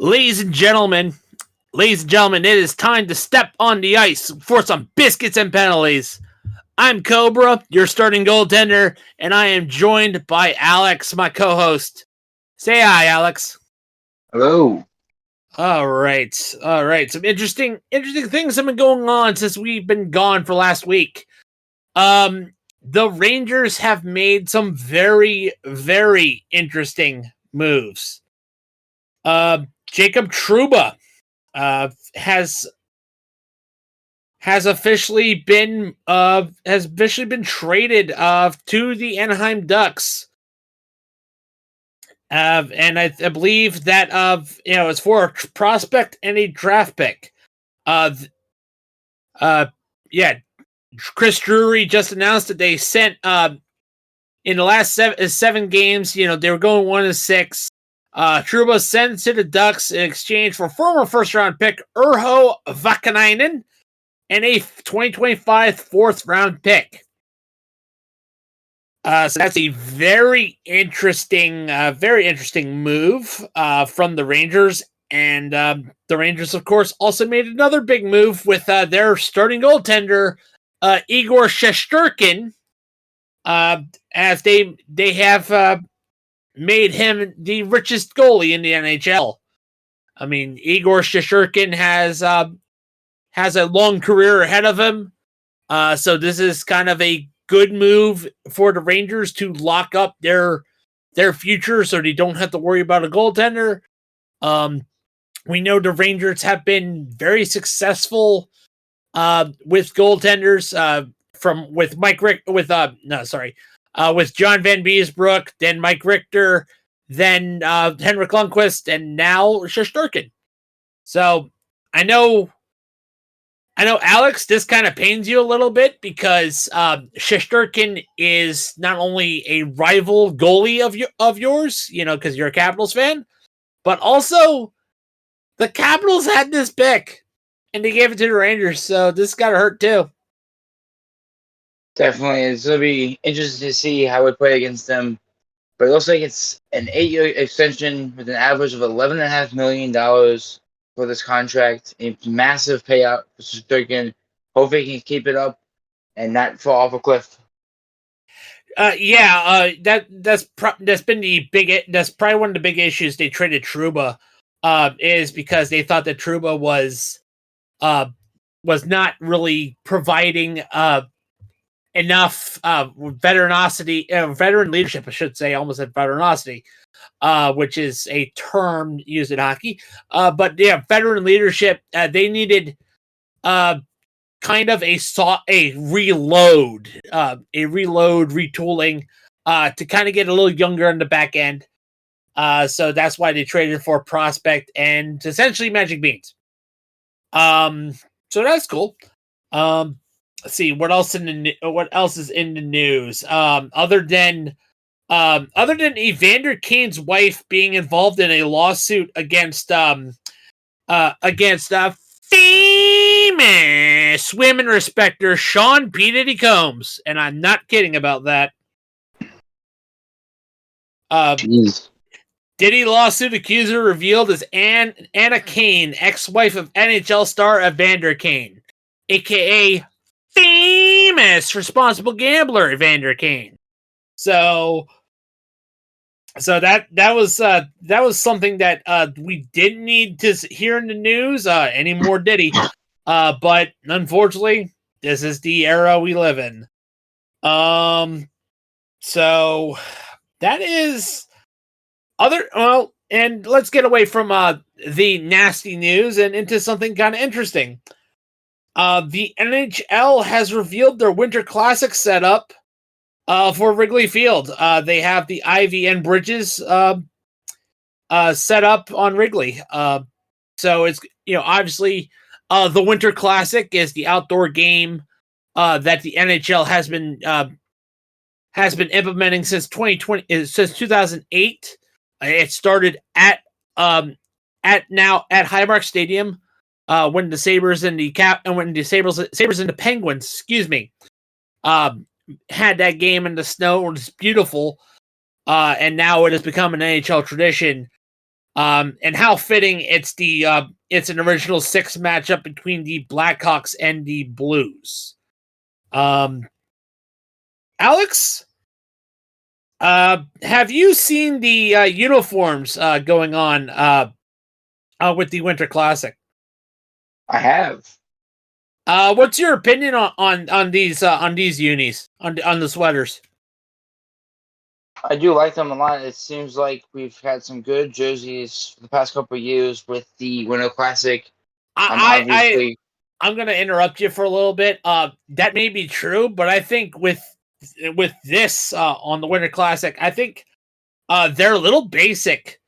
Ladies and gentlemen, it is time to step on the ice for some biscuits and penalties. I'm Cobra, your starting goaltender, and I am joined by Alex, my co-host. Say hi, Alex. Hello. All right. Some interesting things have been going on since we've been gone for last week. The Rangers have made some very, very interesting moves. Jacob Trouba has officially been traded to the Anaheim Ducks. And I believe that it's for a prospect and a draft pick. Chris Drury just announced that they sent in the last seven games, they were going 1-6. Trouba sent to the Ducks in exchange for former first-round pick Urho Vakanainen and a 2025 fourth-round pick. So that's a very interesting move from the Rangers. And the Rangers, of course, also made another big move with their starting goaltender, Igor Shesterkin, as they have made him the richest goalie in the NHL. I mean, Igor Shesterkin has a long career ahead of him. So this is kind of a good move for the Rangers to lock up their future so they don't have to worry about a goaltender. We know the Rangers have been very successful with goaltenders with John Van Beesbrook, then Mike Richter, then Henrik Lundqvist, and now Shesterkin. So I know, Alex, this kind of pains you a little bit because Shesterkin is not only a rival goalie of yours, because you're a Capitals fan, but also the Capitals had this pick and they gave it to the Rangers, so this got to hurt too. Definitely. It's going to be interesting to see how we play against them. But it looks like it's an 8-year extension with an average of $11.5 million for this contract. A massive payout for Shesterkin. Hopefully he can keep it up and not fall off a cliff. That's probably one of the big issues they traded Trouba, is because they thought that Trouba was not really providing enough veteran leadership, I should say. I almost said veteranosity, which is a term used in hockey. But yeah, veteran leadership. They needed kind of a retooling to kind of get a little younger on the back end. So that's why they traded for prospect and essentially Magic Beans. So that's cool. Let's see what else is in the news. Other than Evander Kane's wife being involved in a lawsuit against famous women respecter Sean P. Diddy Combs, and I'm not kidding about that. Diddy lawsuit accuser revealed as Anna Kane, ex-wife of NHL star Evander Kane, aka famous responsible gambler Evander Kane. So that was something that we didn't need to hear in the news anymore, Diddy. But unfortunately, this is the era we live in. So that is and let's get away from the nasty news and into something kind of interesting. The NHL has revealed their Winter Classic setup for Wrigley Field. They have the IVN bridges set up on Wrigley. So it's obviously the Winter Classic is the outdoor game that the NHL has been implementing since 2008. It started at Highmark Stadium. When the Sabres and the Penguins, had that game in the snow. It was beautiful. And now it has become an NHL tradition And how fitting it's an original six matchup between the Blackhawks and the Blues. Alex, have you seen the uniforms going on with the Winter Classic? I have. What's your opinion on these unis on the sweaters? I do like them a lot. It seems like we've had some good jerseys for the past couple of years with the Winter Classic. Obviously, I'm gonna interrupt you for a little bit. That may be true, but I think with this on the Winter Classic, I think they're a little basic,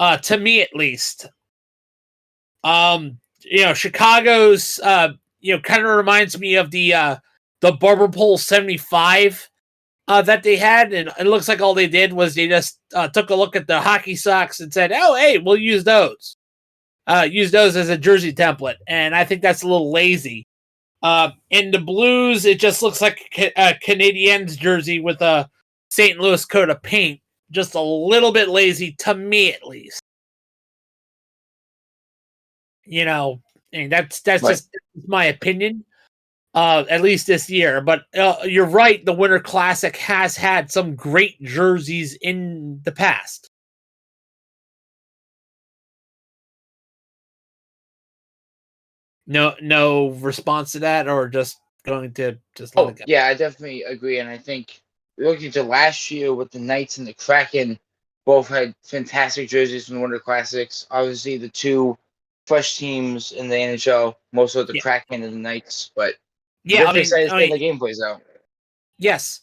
to me at least. Chicago's kind of reminds me of the Barber Pole 75 that they had, and it looks like all they did was they just took a look at the hockey socks and said, "Oh, hey, we'll use those." Use those as a jersey template, and I think that's a little lazy. In the Blues, it just looks like a Canadiens jersey with a St. Louis coat of paint. Just a little bit lazy, to me at least. And that's just my opinion. At least this year. But you're right, the Winter Classic has had some great jerseys in the past. No response to that, or just going to just let it go? Yeah, I definitely agree. And I think looking to last year with the Knights and the Kraken, both had fantastic jerseys from the Winter Classics. Obviously, the two fresh teams in the NHL, most of the Kraken and the Knights, but excited to see the game plays out. Yes,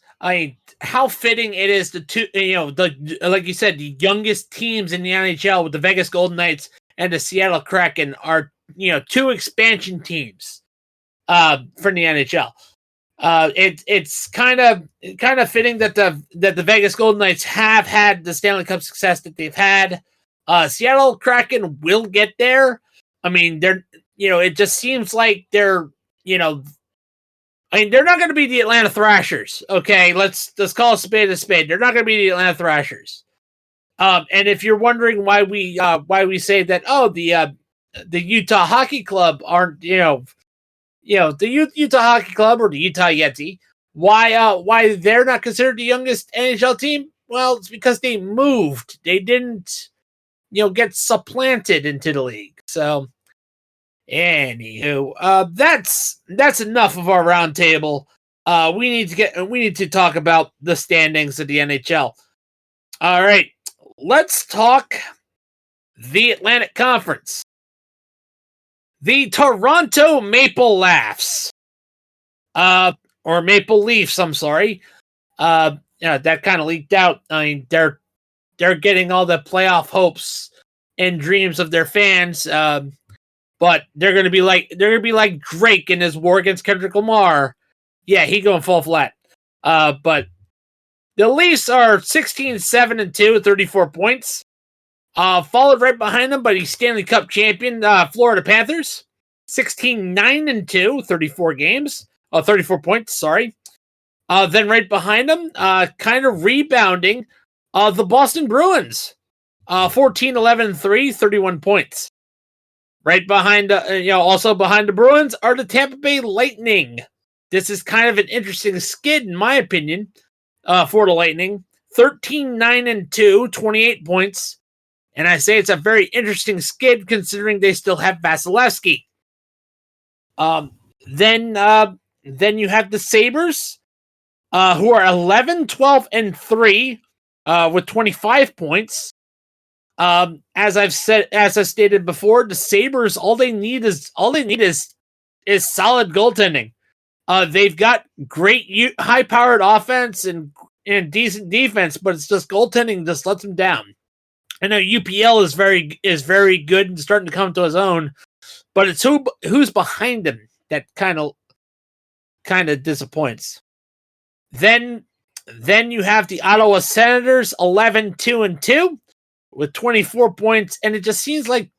how fitting it is like you said, the youngest teams in the NHL with the Vegas Golden Knights and the Seattle Kraken are two expansion teams for the NHL. It's kind of fitting that the Vegas Golden Knights have had the Stanley Cup success that they've had. Seattle Kraken will get there. I mean, it just seems like they're they're not going to be the Atlanta Thrashers. Okay, let's call a spade a spade. They're not going to be the Atlanta Thrashers. And if you're wondering why we say that, the Utah Hockey Club aren't the Utah Hockey Club or the Utah Yeti, why they're not considered the youngest NHL team? Well, it's because they moved. They didn't get supplanted into the league. So anywho, that's enough of our roundtable. We need to talk about the standings of the NHL. All right, let's talk the Atlantic Conference. The Toronto Maple Laughs, or Maple Leafs. I'm sorry. That kind of leaked out. I mean, they're getting all the playoff hopes and dreams of their fans. But they're gonna be like Drake in his war against Kendrick Lamar. Yeah, he going full flat. But the Leafs are 16-7-2, 34 points. Followed right behind them by the Stanley Cup champion Florida Panthers, 16-9-2, 34 games. 34 points, sorry. Then right behind them, kind of rebounding, the Boston Bruins, 14-11-3, 31 points. Right behind, also behind the Bruins are the Tampa Bay Lightning. This is kind of an interesting skid, in my opinion, for the Lightning. 13-9-2, 28 points. And I say it's a very interesting skid considering they still have Vasilevsky. Then you have the Sabres, who are 11-12-3, with 25 points. As I stated before, the Sabres, all they need is solid goaltending. They've got great high-powered offense and decent defense, but it's just goaltending just lets them down. I know UPL is very good and starting to come to his own, but it's who's behind him that kind of disappoints. Then you have the Ottawa Senators, 11-2-2 with 24 points, and it just seems like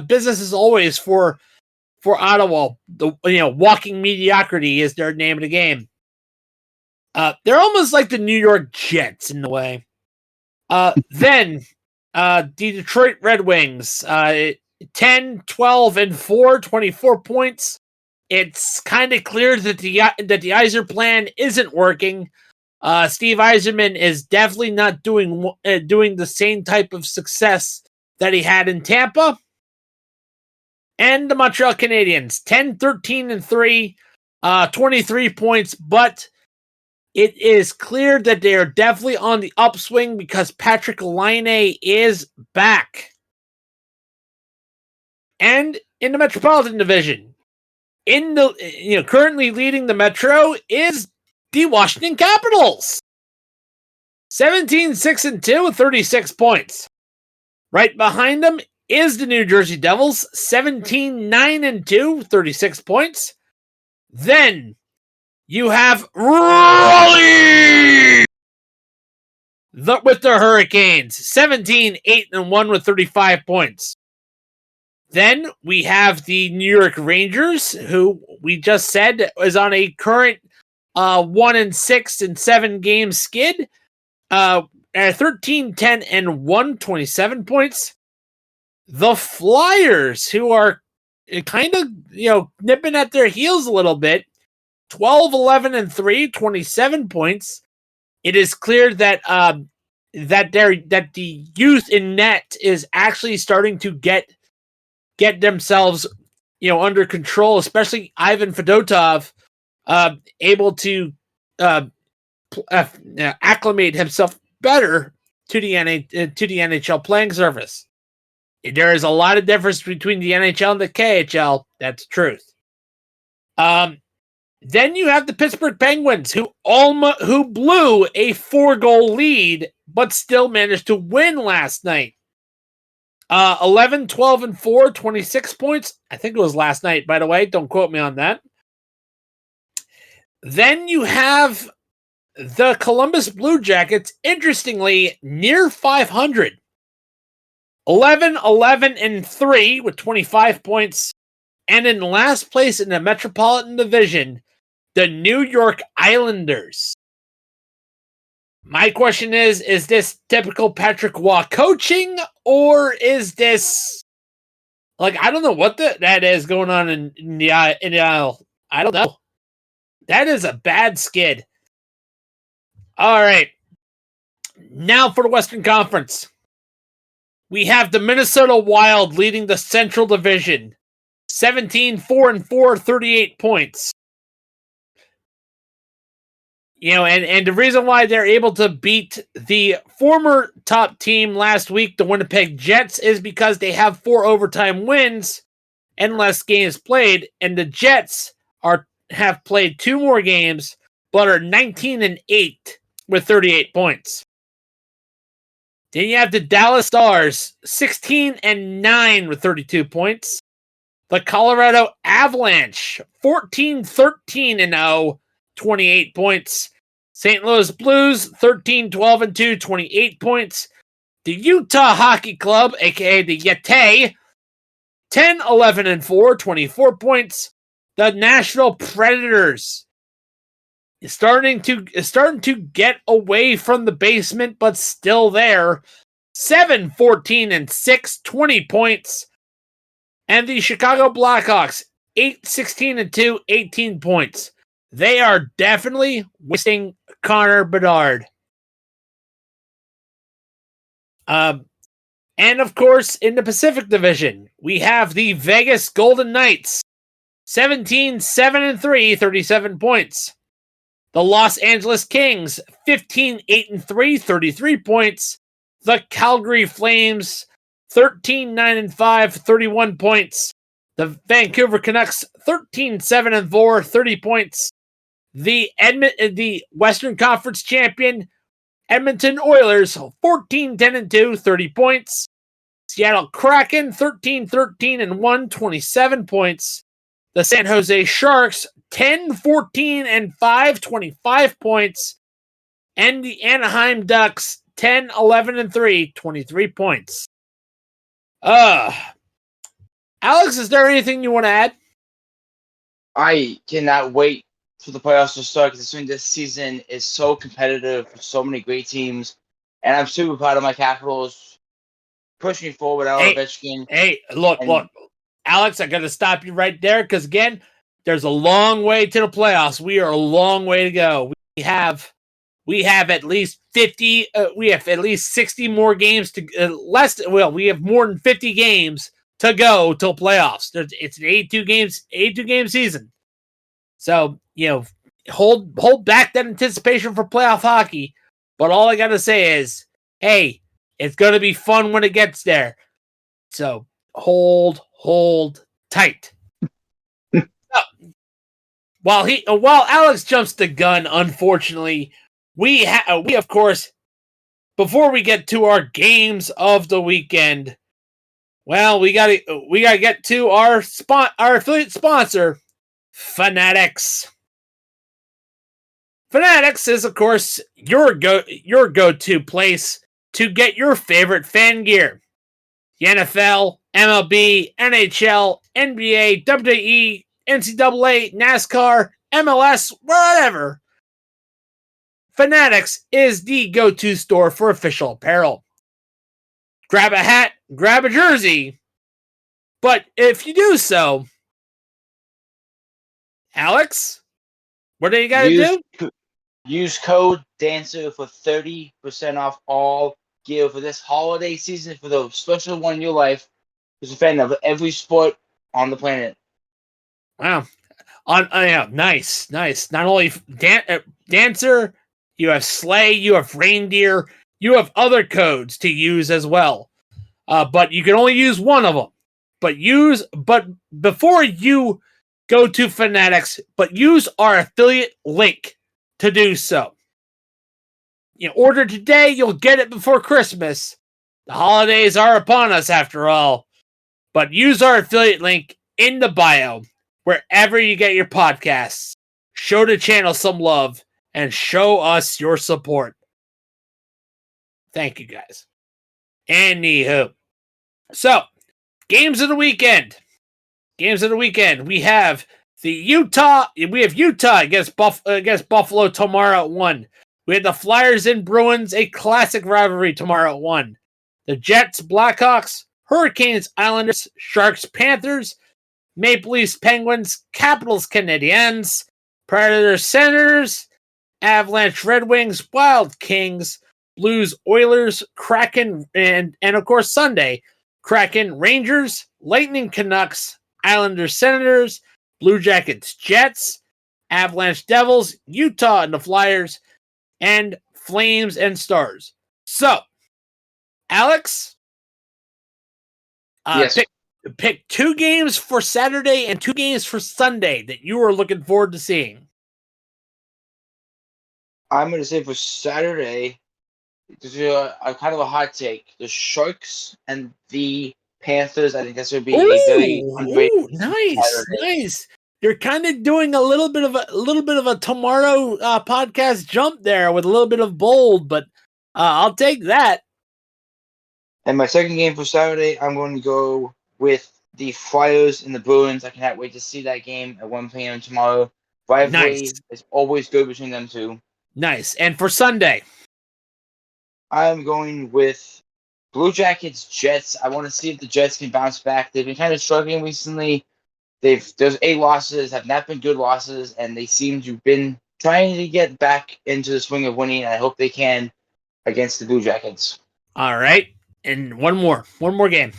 business as always for Ottawa. Walking mediocrity is their name of the game. They're almost like the New York Jets in a way. Then The Detroit Red Wings, 10, 12, and 4, 24 points. It's kind of clear that the Yzer plan isn't working. Steve Yzerman is definitely not doing the same type of success that he had in Tampa. And the Montreal Canadiens, 10, 13, and 3, 23 points, but it is clear that they are definitely on the upswing because Patrick Laine is back. And in the Metropolitan Division, currently leading the Metro is the Washington Capitals. 17, 6, and 2 with 36 points. Right behind them is the New Jersey Devils, 17, 9, and 2, 36 points. Then you have Raleigh with the Hurricanes, 17, 8, and 1 with 35 points. Then we have the New York Rangers, who we just said is on a current 1-6 and 7 game skid. 13, 10, and 1, 27 points. The Flyers, who are kind of, nipping at their heels a little bit, 12, 11, and 3, 27 points. It is clear that that the youth in net is actually starting to get themselves, under control, especially Ivan Fedotov, able to acclimate himself better to the NHL playing surface. There is a lot of difference between the NHL and the KHL. That's the truth. Then you have the Pittsburgh Penguins, who blew a 4-goal lead, but still managed to win last night. 11, 12, and 4, 26 points. I think it was last night, by the way. Don't quote me on that. Then you have the Columbus Blue Jackets, interestingly, near 500. 11, 11, and 3 with 25 points. And in last place in the Metropolitan Division, the New York Islanders. My question is this typical Patrick Waugh coaching, or is this, I don't know what that is going on in the aisle. I don't know. That is a bad skid. All right. Now for the Western Conference. We have the Minnesota Wild leading the Central Division. 17, 4, and 4, 38 points. And the reason why they're able to beat the former top team last week, the Winnipeg Jets, is because they have 4 overtime wins and less games played. And the Jets have played 2 more games, but are 19 and 8 with 38 points. Then you have the Dallas Stars, 16 and 9 with 32 points. The Colorado Avalanche, 14, 13 and 0, 28 points. St. Louis Blues, 13, 12 and 2, 28 points. The Utah Hockey Club, aka the Yeti, 10, 11 and 4, 24 points. The Nashville Predators is starting to get away from the basement, but still there. 7, 14 and 6, 20 points. And the Chicago Blackhawks, 8, 16 and 2, 18 points. They are definitely wasting Connor Bedard. And of course, in the Pacific Division, we have the Vegas Golden Knights, 17, 7 and 3, 37 points. The Los Angeles Kings, 15, 8 and 3, 33 points. The Calgary Flames, 13, 9 and 5, 31 points. The Vancouver Canucks, 13, 7 and 4, 30 points. The Western Conference champion, Edmonton Oilers, 14, 10 and 2, 30 points. Seattle Kraken, 13, 13 and 1, 27 points. The San Jose Sharks, 10, 14 and 5, 25 points. And the Anaheim Ducks, 10, 11 and 3, 23 points. Alex, is there anything you want to add? I cannot wait for the playoffs to start because this season is so competitive for so many great teams. And I'm super proud of my Capitals pushing forward out Hey, Ovechkin. look, And Alex, I got to stop you right there because again, there's a long way to the playoffs. We are a long way to go. We have at least 50. We have at least 60 more games to we have more than 50 games to go till playoffs. It's an 82 game season. So hold back that anticipation for playoff hockey. But all I gotta say is, hey, it's gonna be fun when it gets there. So hold tight. While Alex jumps the gun, unfortunately, we of course, before we get to our games of the weekend, well, we gotta get to our affiliate sponsor, Fanatics. Fanatics is, of course, your go-to place to get your favorite fan gear. The NFL, MLB, NHL, NBA, WWE, NCAA, NASCAR, MLS, whatever. Fanatics is the go-to store for official apparel. Grab a hat, grab a jersey, but if you do so, Alex, what do you got to do? Use code DANCER for 30% off all gear for this holiday season for the special one in your life who's a fan of every sport on the planet. Wow. Yeah, nice. Not only Dancer, you have Sleigh, you have Reindeer, you have other codes to use as well. But you can only use one of them. But before you go to Fanatics, but use our affiliate link to do so. Order today, you'll get it before Christmas. The holidays are upon us after all. But use our affiliate link in the bio, wherever you get your podcasts. Show the channel some love and show us your support. Thank you, guys. Anywho. So, games of the weekend. We have Utah against Buffalo tomorrow at 1. We have the Flyers and Bruins, a classic rivalry tomorrow at 1. The Jets, Blackhawks, Hurricanes, Islanders, Sharks, Panthers, Maple Leafs, Penguins, Capitals, Canadiens, Predators, Senators, Avalanche, Red Wings, Wild, Kings, Blues, Oilers, Kraken, and of course Sunday, Kraken, Rangers, Lightning, Canucks, Islanders, Senators, Blue Jackets, Jets, Avalanche, Devils, Utah, and the Flyers, and Flames and Stars. So, Alex, yes. Pick 2 games for Saturday and 2 games for Sunday that you are looking forward to seeing. I'm going to say for Saturday, this is a kind of a hot take. The Sharks and the Panthers. I think that's going to be a very underrated. Nice. You're kind of doing a little bit of a tomorrow podcast jump there with a little bit of bold, but I'll take that. And my second game for Saturday, I'm going to go with the Flyers and the Bruins. I cannot wait to see that game at 1 p.m. tomorrow. Rivalry is always good between them two. Nice. And for Sunday, I'm going with Blue Jackets, Jets. I want to see if the Jets can bounce back. They've been kind of struggling recently. There's 8 losses, have not been good losses, and they seem to have been trying to get back into the swing of winning. I hope they can against the Blue Jackets. All right. And one more game.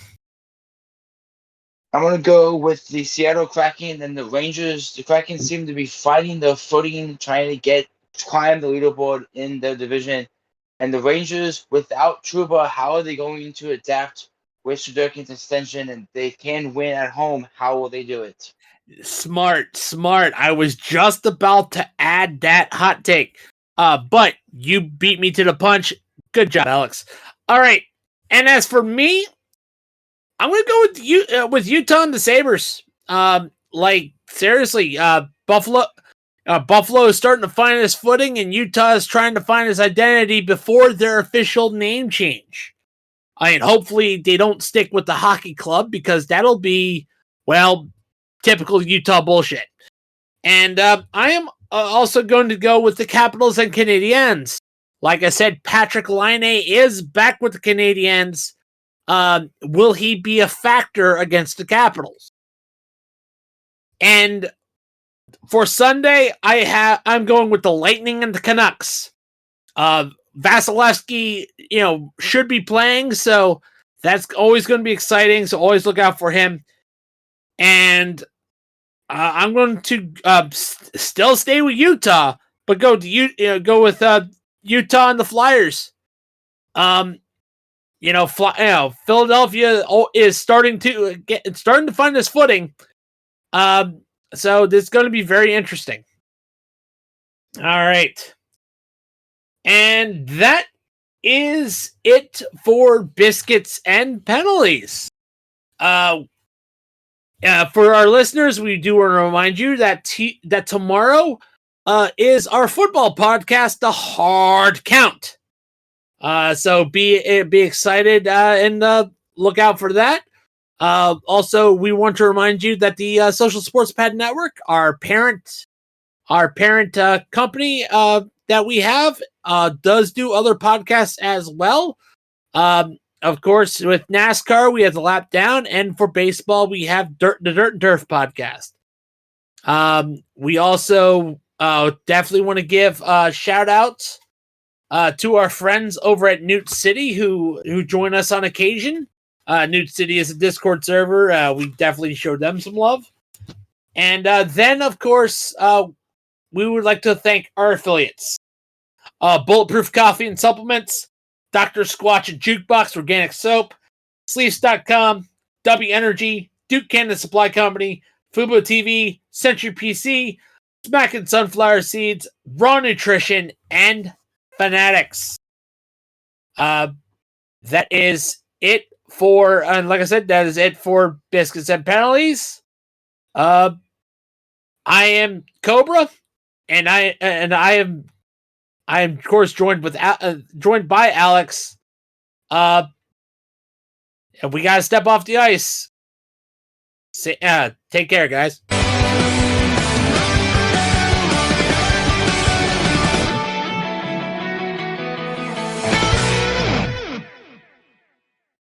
I'm going to go with the Seattle Kraken and the Rangers. The Kraken seem to be fighting their footing, trying to climb the leaderboard in their division. And the Rangers, without Trouba, how are they going to adapt with Sudirkin's extension? And they can win at home. How will they do it? Smart. I was just about to add that hot take. But you beat me to the punch. Good job, Alex. All right. And as for me, I'm going to go with Utah and the Sabres. Seriously, Buffalo is starting to find his footing, and Utah is trying to find his identity before their official name change. I mean, hopefully they don't stick with the hockey club because that'll be, typical Utah bullshit. And I am also going to go with the Capitals and Canadiens. Like I said, Patrick Laine is back with the Canadiens. will he be a factor against the Capitals? And for Sunday, I'm going with the Lightning and the Canucks. Vasilevsky, should be playing, so that's always going to be exciting. So always look out for him. And I'm going to still stay with Utah, but go with Utah and the Flyers. Philadelphia is starting to find his footing. So this is going to be very interesting. All right. And that is it for Biscuits and Penalties. For our listeners, we do want to remind you that that tomorrow is our football podcast, The Hard Count. So be excited and look out for that. Also, we want to remind you that the Social Sports Pad Network, our parent company that we have, does do other podcasts as well. Of course, with NASCAR, we have the Lap Down, and for baseball, we have the Dirt and Turf podcast. We also definitely want to give shout outs to our friends over at Newt City who join us on occasion. Newt City is a Discord server. We definitely showed them some love. And then, of course, we would like to thank our affiliates. Bulletproof Coffee and Supplements, Dr. Squatch and Jukebox Organic Soap, Sleeves.com, W Energy, Duke Canada Supply Company, Fubo TV, Century PC, Smackin' Sunflower Seeds, Raw Nutrition, and Fanatics. That is it for, and like I said, that is it for Biscuits and Penalties. I am Cobra, and I am of course joined by Alex. And we gotta step off the ice. Take care, guys.